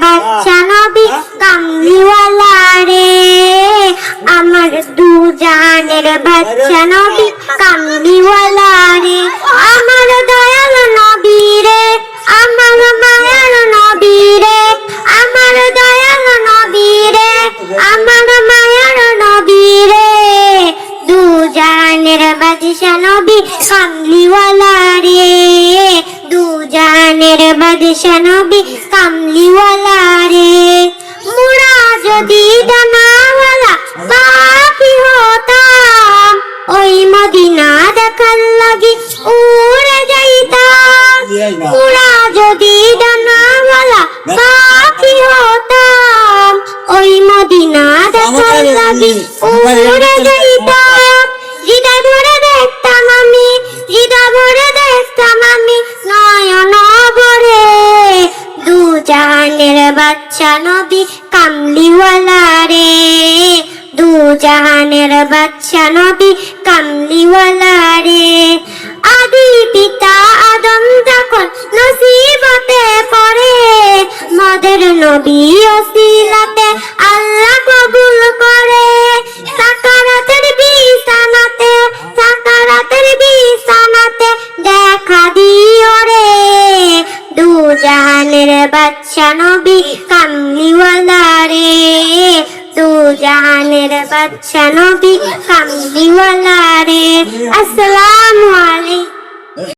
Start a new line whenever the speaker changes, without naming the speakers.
বাচ্চা নবী কামলিওয়ালা রে, আমার দু জাহানের বাচ্চা নবী কামলিওয়ালা রে, আমার দয়াল নবী রে, আমার মায়ার নবী রে, আমার দয়াল নবী রে, আমার মায়ার নবী রে, দু জাহানের বাদশা নবী কামলিওয়ালা রে, দু জাহানের বাদশা নবী কামলিওয়ালা রে। মুরা যদি দানাওয়ালা পাখি হতাম, ওই মদিনা দেখার লাগি উড়ে যাইতাম। মুরা যদি দানাওয়ালা পাখি হতাম, ওই মদিনা দেখার লাগি উড়ে যাইতাম। হৃদয় ভরে দেখতাম আমি, হৃদয় ভরে দেখতাম আমি, নয়ন ভরে দু জাহানের বাচ্চা নবী কামলিওয়ালা রে, দু জাহানের বাচ্চা নবী কামলিওয়ালা রে। আদি পিতা আদম যখন নসিবতে পড়ে, মদের নবী ওসিলাতে আল্লাহ কবুল করে। সাকারাতের বিছানাতে, সাকারাতের বিছানাতে দেখা দিও রে, দু জাহানের বাচ্চা নবী কামলিওয়ালা রে, দু জাহানের বাচ্চা নবী কামলিওয়ালা রে। আসসালামু আলাইকুম।